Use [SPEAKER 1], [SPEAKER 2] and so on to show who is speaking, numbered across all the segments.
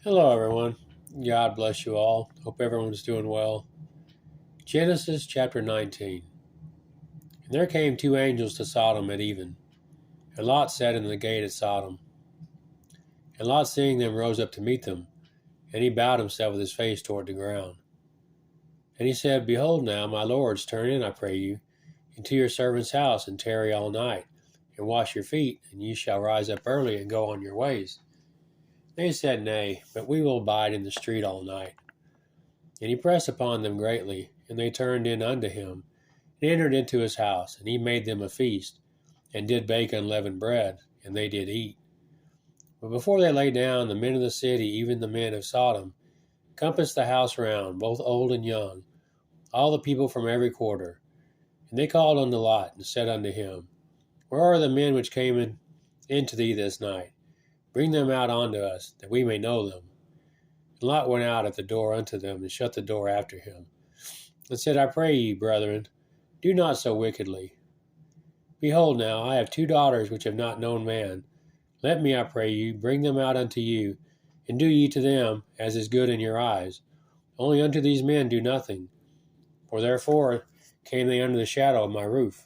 [SPEAKER 1] Hello, everyone. God bless you all. Hope everyone's doing well. Genesis chapter 19. And there came two angels to Sodom at even, and Lot sat in the gate at Sodom. And Lot, seeing them, rose up to meet them, and he bowed himself with his face toward the ground. And he said, Behold now, my lords, turn in, I pray you, into your servant's house, and tarry all night, and wash your feet, and ye shall rise up early and go on your ways. They said, Nay, but we will abide in the street all night. And he pressed upon them greatly, and they turned in unto him, and entered into his house, and he made them a feast, and did bake unleavened bread, and they did eat. But before they lay down, the men of the city, even the men of Sodom, compassed the house round, both old and young, all the people from every quarter. And they called unto Lot, and said unto him, Where are the men which came into thee this night? Bring them out unto us, that we may know them. And Lot went out at the door unto them, and shut the door after him, and said, I pray ye, brethren, do not so wickedly. Behold now, I have two daughters which have not known man. Let me, I pray you, bring them out unto you, and do ye to them as is good in your eyes. Only unto these men do nothing, for therefore came they under the shadow of my roof.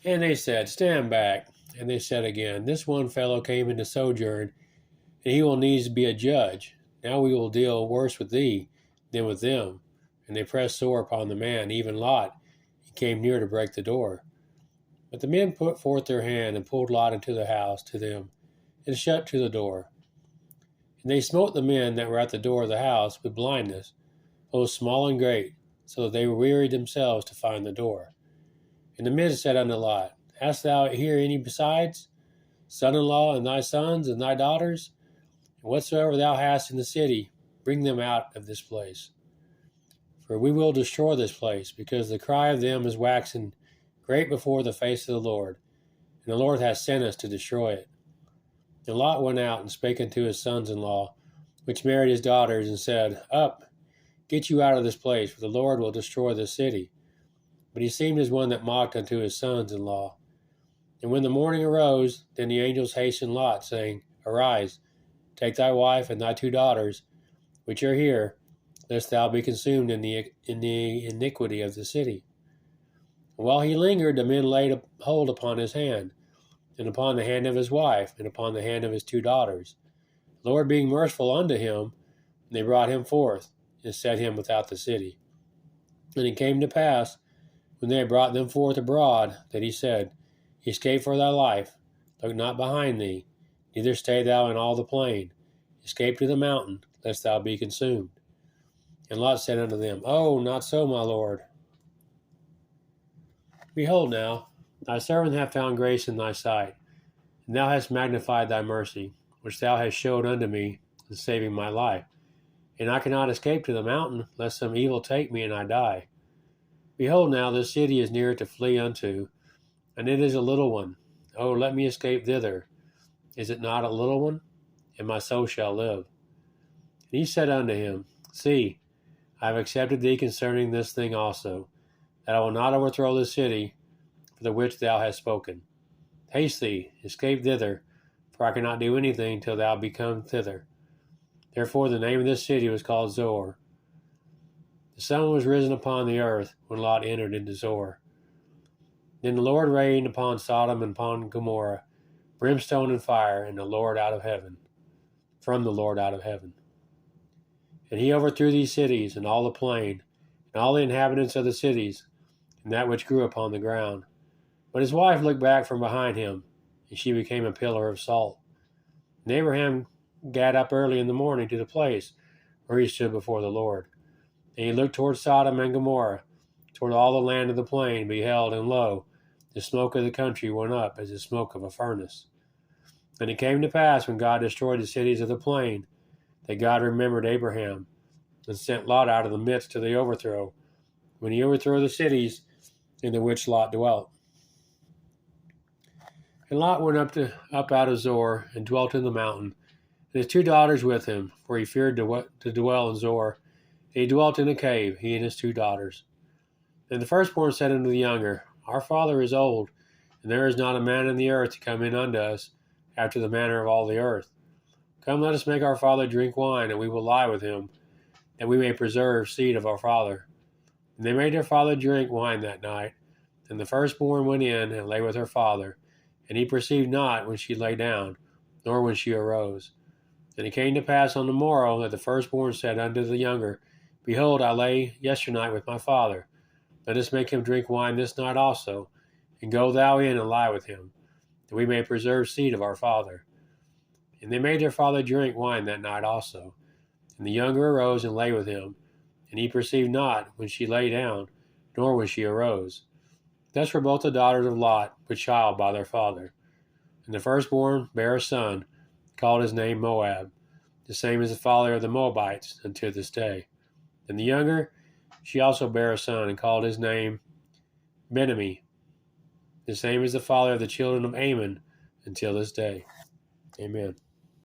[SPEAKER 1] And they said, Stand back. And they said again, This one fellow came into sojourn, and he will needs be a judge. Now we will deal worse with thee than with them. And they pressed sore upon the man, even Lot. He came near to break the door. But the men put forth their hand, and pulled Lot into the house to them, and shut to the door. And they smote the men that were at the door of the house with blindness, both small and great, so that they wearied themselves to find the door. And the men said unto Lot, Hast thou here any besides, son-in-law, and thy sons, and thy daughters? And whatsoever thou hast in the city, bring them out of this place. For we will destroy this place, because the cry of them is waxen great before the face of the Lord, and the Lord hath sent us to destroy it. And Lot went out and spake unto his sons-in-law, which married his daughters, and said, Up, get you out of this place, for the Lord will destroy this city. But he seemed as one that mocked unto his sons-in-law. And when the morning arose, then the angels hastened Lot, saying, Arise, take thy wife and thy two daughters, which are here, lest thou be consumed in the iniquity of the city. And while he lingered, the men laid hold upon his hand, and upon the hand of his wife, and upon the hand of his two daughters. The Lord being merciful unto him, they brought him forth, and set him without the city. And it came to pass, when they had brought them forth abroad, that he said, Escape for thy life, look not behind thee, neither stay thou in all the plain. Escape to the mountain, lest thou be consumed. And Lot said unto them, Oh, not so, my lord. Behold now, thy servant hath found grace in thy sight, and thou hast magnified thy mercy, which thou hast showed unto me in saving my life. And I cannot escape to the mountain, lest some evil take me and I die. Behold now, this city is near to flee unto, and it is a little one. Oh, let me escape thither. Is it not a little one? And my soul shall live. And he said unto him, See, I have accepted thee concerning this thing also, that I will not overthrow the city for the which thou hast spoken. Haste thee, escape thither, for I cannot do anything till thou be come thither. Therefore the name of this city was called Zoar. The sun was risen upon the earth when Lot entered into Zoar. Then the Lord rained upon Sodom and upon Gomorrah brimstone and fire, and the Lord out of heaven, from the Lord out of heaven. And he overthrew these cities, and all the plain, and all the inhabitants of the cities, and that which grew upon the ground. But his wife looked back from behind him, and she became a pillar of salt. And Abraham gat up early in the morning to the place where he stood before the Lord. And he looked toward Sodom and Gomorrah, toward all the land of the plain, beheld, and lo, the smoke of the country went up as the smoke of a furnace. And it came to pass, when God destroyed the cities of the plain, that God remembered Abraham, and sent Lot out of the midst of the overthrow, when he overthrew the cities in the which Lot dwelt. And Lot went up out of Zoar, and dwelt in the mountain, and his two daughters with him, for he feared to dwell in Zoar. And he dwelt in a cave, he and his two daughters. And the firstborn said unto the younger, Our father is old, and there is not a man in the earth to come in unto us after the manner of all the earth. Come, let us make our father drink wine, and we will lie with him, that we may preserve seed of our father. And they made their father drink wine that night. And the firstborn went in and lay with her father, and he perceived not when she lay down, nor when she arose. And it came to pass on the morrow that the firstborn said unto the younger, Behold, I lay yesternight with my father. Let us make him drink wine this night also, and go thou in and lie with him, that we may preserve seed of our father. And they made their father drink wine that night also. And the younger arose and lay with him, and he perceived not when she lay down, nor when she arose. Thus were both the daughters of Lot with child by their father. And the firstborn bare a son, called his name Moab, the same as the father of the Moabites unto this day. And the younger, she also bare a son, and called his name Benami, the same as the father of the children of Ammon until this day. Amen.